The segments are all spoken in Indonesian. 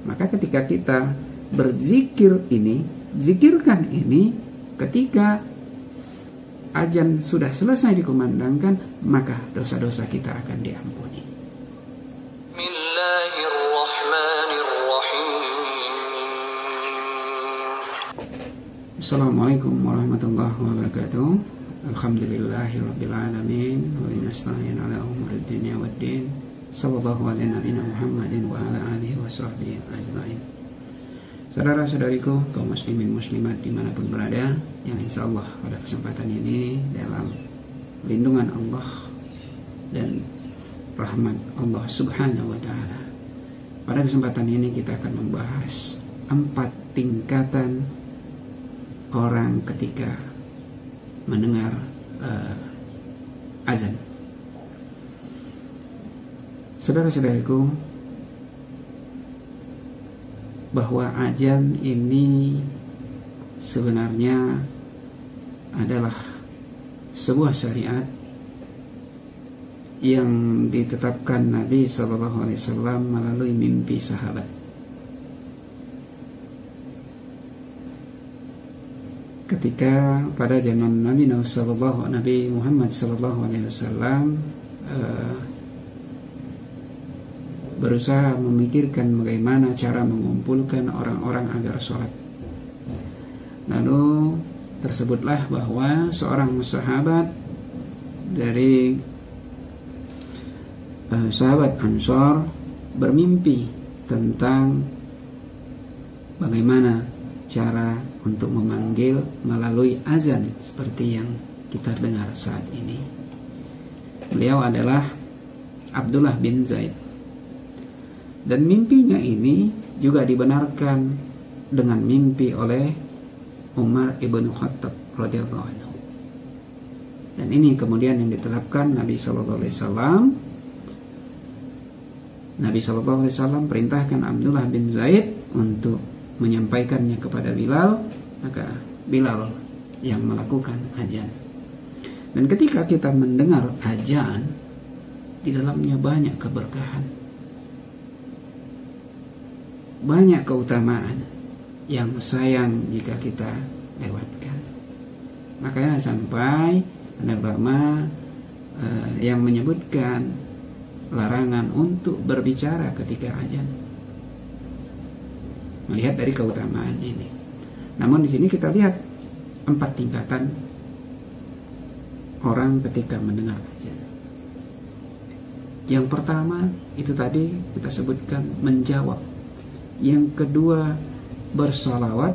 Maka ketika kita berzikir ini, zikirkan ini ketika azan sudah selesai dikumandangkan, maka dosa-dosa kita akan diampuni. Assalamualaikum warahmatullahi wabarakatuh. Alhamdulillahirabbil alamin wa nasta'in ala umuri dunya waddin. Sallallahu ala nabiyina Muhammadin wa ala alihi wa sahbihi ajmain. Saudara-saudariku kaum muslimin muslimat dimanapun berada, yang insyaallah pada kesempatan ini dalam lindungan Allah dan rahmat Allah subhanahu wa ta'ala, pada kesempatan ini kita akan membahas 4 tingkatan orang ketika mendengar azan. Saudara-saudariku, bahwa azan ini sebenarnya adalah sebuah syariat yang ditetapkan Nabi SAW melalui mimpi sahabat. Ketika pada zaman Nabi Muhammad SAW berusaha memikirkan bagaimana cara mengumpulkan orang-orang agar sholat. Lalu tersebutlah bahwa seorang sahabat dari sahabat Ansor bermimpi tentang bagaimana cara untuk memanggil melalui azan seperti yang kita dengar saat ini. Beliau adalah Abdullah bin Zaid. Dan mimpinya ini juga dibenarkan dengan mimpi oleh Umar ibn Khattab radhiyallahu anhu. Dan ini kemudian yang ditetapkan Nabi sallallahu alaihi wasallam. Nabi sallallahu alaihi wasallam perintahkan Abdullah bin Zaid untuk menyampaikannya kepada Bilal, maka Bilal yang melakukan azan. Dan ketika kita mendengar azan, di dalamnya banyak keberkahan, banyak keutamaan yang sayang jika kita lewatkan. Makanya sampai ada ulama yang menyebutkan larangan untuk berbicara ketika azan, melihat dari keutamaan ini. Namun di sini kita lihat 4 tingkatan orang ketika mendengar azan. Yang pertama itu tadi kita sebutkan menjawab. Yang kedua bersalawat,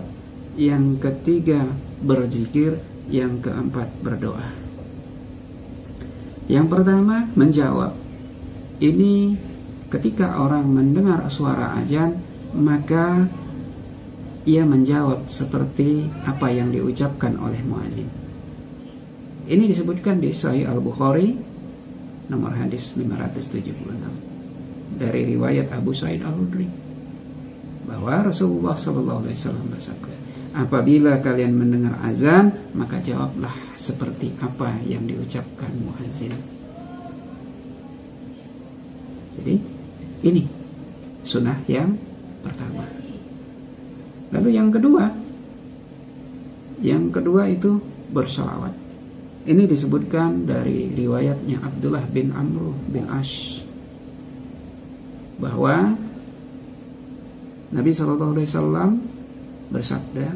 yang ketiga berzikir, yang keempat berdoa. Yang pertama menjawab. Ini ketika orang mendengar suara azan, maka ia menjawab seperti apa yang diucapkan oleh muazin. Ini disebutkan di Sahih Al-Bukhari nomor hadis 576 dari riwayat Abu Sa'id Al-Khudri, bahwa Rasulullah SAW bersabda, apabila kalian mendengar azan, maka jawablah seperti apa yang diucapkan muazin. Jadi ini sunnah yang pertama. Lalu yang kedua itu bersalawat. Ini disebutkan dari riwayatnya Abdullah bin Amr bin Ash, bahwa Nabi SAW bersabda,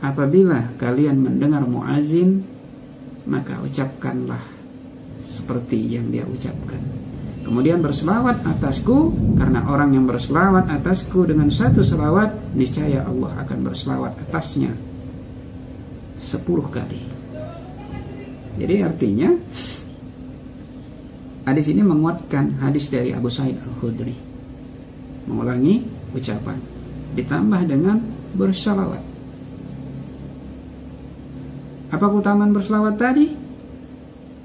apabila kalian mendengar muazin, maka ucapkanlah seperti yang dia ucapkan. Kemudian berselawat atasku, karena orang yang berselawat atasku dengan 1 selawat, niscaya Allah akan berselawat atasnya 10 kali. Jadi artinya hadis ini menguatkan hadis dari Abu Sa'id Al-Khudri, mengulangi ucapan ditambah dengan bersalawat. Apa keutamaan berselawat tadi?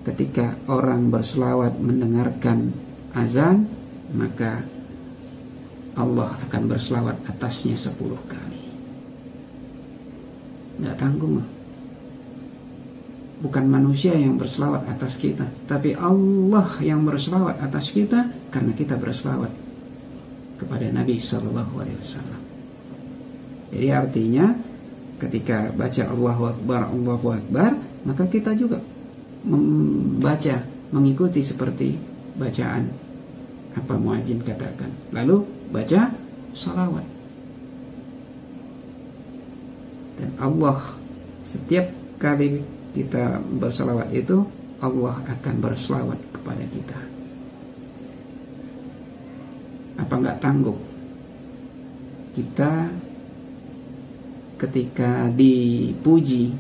Ketika orang berselawat mendengarkan azan, maka Allah akan berselawat atasnya 10 kali. Nggak tanggung loh. Bukan manusia yang berselawat atas kita, tapi Allah yang berselawat atas kita karena kita berselawat kepada Nabi Shallallahu Alaihi Wasallam. Jadi artinya ketika baca Allahu Akbar, maka kita juga membaca, mengikuti seperti bacaan apa muadzin katakan. Lalu baca salawat. Dan Allah, setiap kali kita bersalawat itu, Allah akan bersalawat kepada kita. Apa enggak tangguh kita ketika dipuji,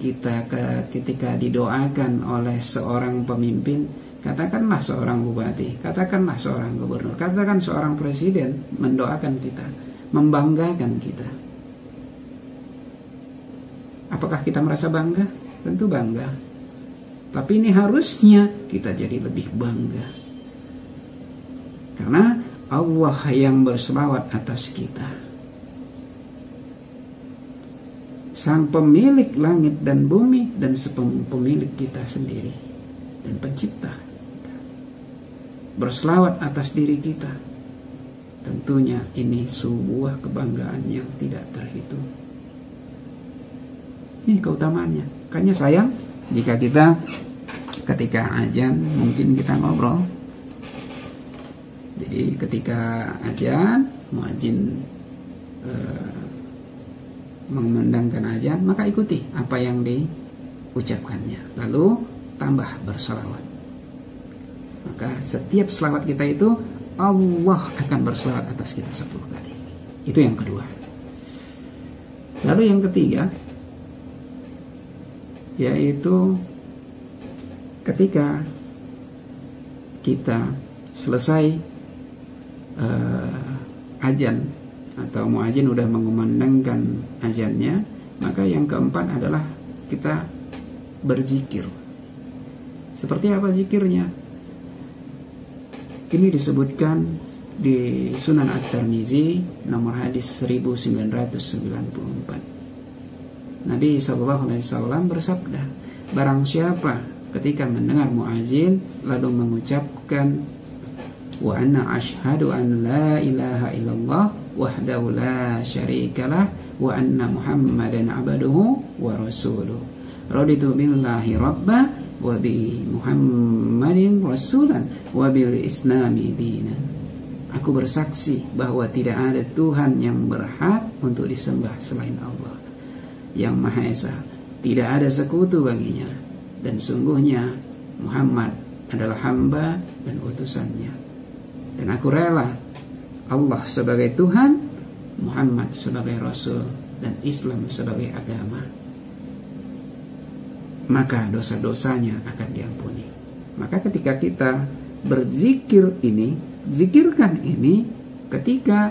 kita ketika didoakan oleh seorang pemimpin, katakanlah seorang bupati, katakanlah seorang gubernur, katakan seorang presiden mendoakan kita, membanggakan kita. Apakah kita merasa bangga? Tentu bangga. Tapi ini harusnya kita jadi lebih bangga. Karena Allah yang berselawat atas kita. Sang pemilik langit dan bumi dan pemilik kita sendiri dan pencipta kita. Berselawat atas diri kita. Tentunya ini sebuah kebanggaan yang tidak terhitung. Ini keutamaannya. Makanya sayang jika kita ketika azan mungkin kita ngobrol. Jadi ketika azan muadzin mengumandangkan azan, maka ikuti apa yang diucapkannya, lalu tambah berselawat. Maka setiap selawat kita itu Allah akan berselawat atas kita 10 kali. Itu yang kedua. Lalu yang ketiga, yaitu ketika kita selesai azan atau muadzin udah mengumandangkan azannya, maka yang keempat adalah kita berzikir. Seperti apa zikirnya? Ini disebutkan di Sunan At-Tirmizi nomor hadis 1994. Nabi SAW bersabda, barang siapa ketika mendengar muadzin lalu mengucapkan wa anna ashhadu an la ilaha illallah wahdahu la syarikalah wa anna muhammadan abduhu wa rasuluh raditu billahi rabba wa bi muhammadin rasulan wa bil islami dinan. Aku bersaksi bahwa tidak ada Tuhan yang berhak untuk disembah selain Allah yang Maha Esa, tidak ada sekutu baginya, dan sungguhnya Muhammad adalah hamba dan utusannya. Dan aku rela Allah sebagai Tuhan, Muhammad sebagai Rasul, dan Islam sebagai agama. Maka dosa-dosanya akan diampuni. Maka ketika kita berzikir ini, zikirkan ini ketika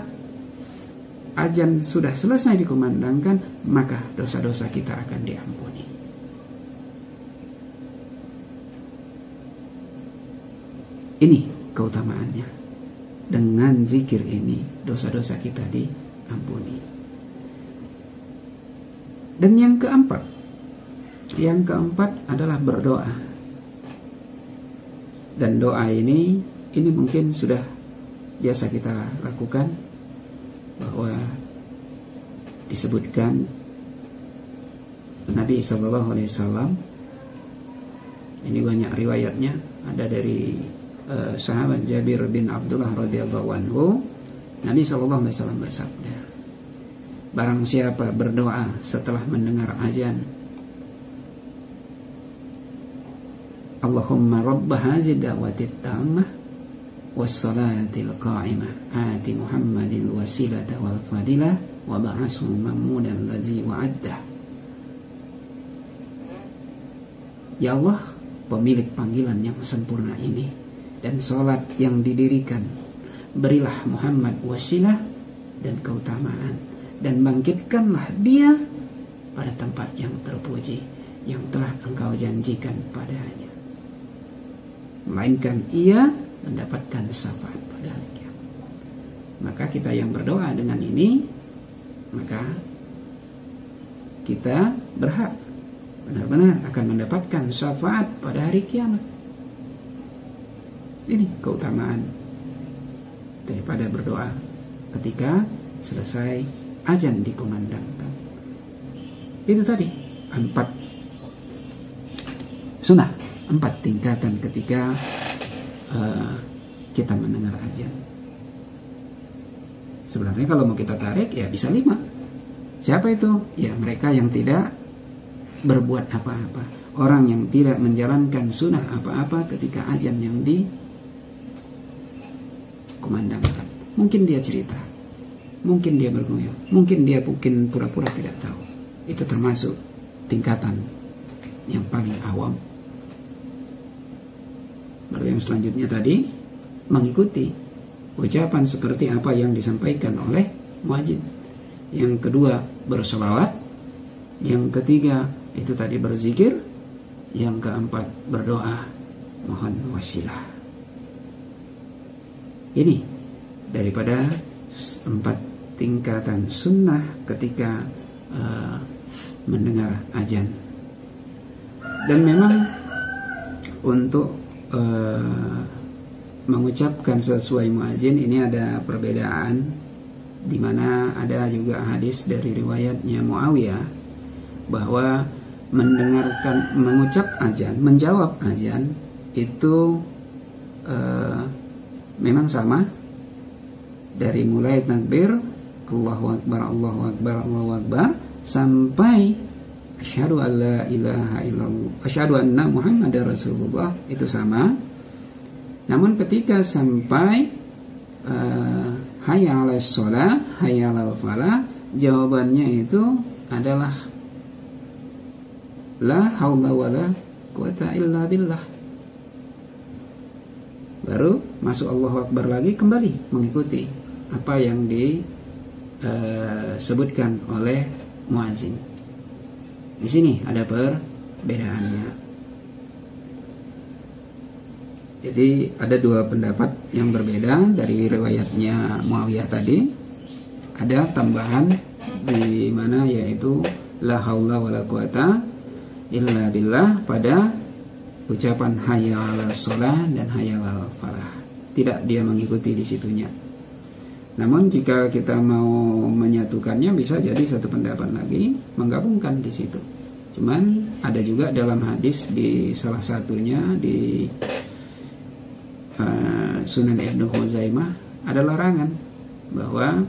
azan sudah selesai dikumandangkan, maka dosa-dosa kita akan diampuni. Ini keutamaannya. Dengan zikir ini dosa-dosa kita diampuni. Dan yang keempat adalah berdoa. Dan doa ini mungkin sudah biasa kita lakukan, bahwa disebutkan Nabi SAW, ini banyak riwayatnya, ada dari sahabat Jabir bin Abdullah radhiyallahu anhu, Nabi SAW bersabda, barang siapa berdoa setelah mendengar azan, Allahumma rabb hazihi da'watit tammah wassalatil qa'imah ati Muhammadil wasilata wal fadilah wa ba'ashu mammudan ladzi wa'addah. Ya Allah, pemilik panggilan yang sempurna ini dan sholat yang didirikan, berilah Muhammad wasilah dan keutamaan, dan bangkitkanlah dia pada tempat yang terpuji yang telah engkau janjikan padanya, melainkan ia mendapatkan syafaat pada hari kiamat. Maka kita yang berdoa dengan ini, maka kita berhak benar-benar akan mendapatkan syafaat pada hari kiamat. Ini keutamaan daripada berdoa ketika selesai azan dikumandangkan. Itu tadi 4 sunnah, 4 tingkatan ketika kita mendengar azan. Sebenarnya kalau mau kita tarik ya bisa 5. Siapa itu? Ya mereka yang tidak berbuat apa-apa, orang yang tidak menjalankan sunnah apa-apa ketika azan yang dikumandangkan. Mungkin dia cerita, mungkin dia berguyur, mungkin pura-pura tidak tahu. Itu termasuk tingkatan yang paling awam. Baru yang selanjutnya tadi mengikuti ucapan seperti apa yang disampaikan oleh muadzin. Yang kedua bersolawat. Yang ketiga itu tadi berzikir. Yang keempat berdoa mohon wasilah. Ini daripada 4 tingkatan sunnah ketika mendengar azan. Dan memang untuk mengucapkan sesuai muadzin ini ada perbedaan, di mana ada juga hadis dari riwayatnya Muawiyah bahwa mengucap azan, menjawab azan itu memang sama dari mulai takbir Allahu Akbar, Allahu Akbar, Allahu Akbar sampai asyhadu an la ilaha illallah, asyhadu anna Muhammadar Rasulullah, itu sama. Namun ketika sampai hayya 'alas shalah, hayya 'alal falah, jawabannya itu adalah la haula wala quwata illa billah. Baru masuk Allahu Akbar lagi, kembali mengikuti apa yang disebutkan oleh muadzin. Di sini ada perbedaannya. Jadi ada 2 pendapat yang berbeda dari riwayatnya Muawiyah tadi. Ada tambahan di mana yaitu la haula wala quwata illa billah pada ucapan hayya 'alas shalah dan hayya 'alal falah. Tidak dia mengikuti di situnya. Namun jika kita mau menyatukannya bisa jadi satu pendapat lagi menggabungkan di situ. Cuman ada juga dalam hadis di salah satunya di Sunan Ibnu Khuzaimah ada larangan bahwa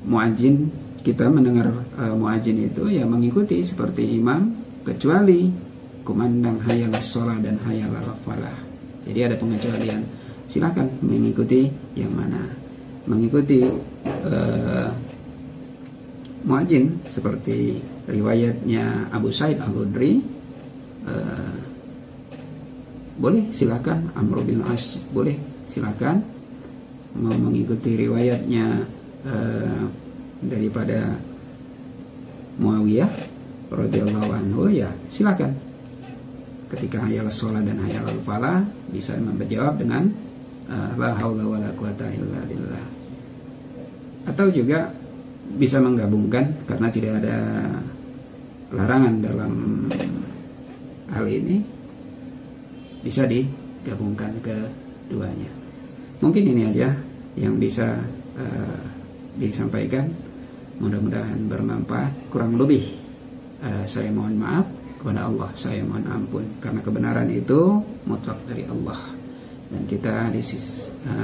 muadzin, kita mendengar muadzin itu ya mengikuti seperti imam, kecuali kumandang hayya 'alas shalah dan hayya 'alal falah. Jadi ada pengecualian. Silakan mengikuti yang mana. Mengikuti muadzin seperti riwayatnya Abu Sa'id Al-Khudri, boleh silakan. Amr bin As boleh silakan. Mau mengikuti riwayatnya daripada Muawiyah radhiyallahu anhu ya silakan. Ketika hayya 'alas shalah dan hayya 'alal falah bisa menjawab dengan la haula wala quwata illa billah. Atau juga bisa menggabungkan karena tidak ada larangan dalam hal ini. Bisa digabungkan keduanya. Mungkin ini aja yang bisa disampaikan. Mudah-mudahan bermanfaat. Kurang lebih saya mohon maaf kepada Allah, saya mohon ampun, karena kebenaran itu mutlak dari Allah dan kita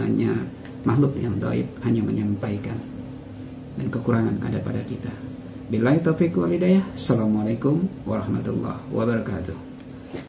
hanya makhluk yang dhaif, hanya menyampaikan, dan kekurangan ada pada kita. Billahi taufiq wal hidayah. Assalamualaikum warahmatullahi wabarakatuh.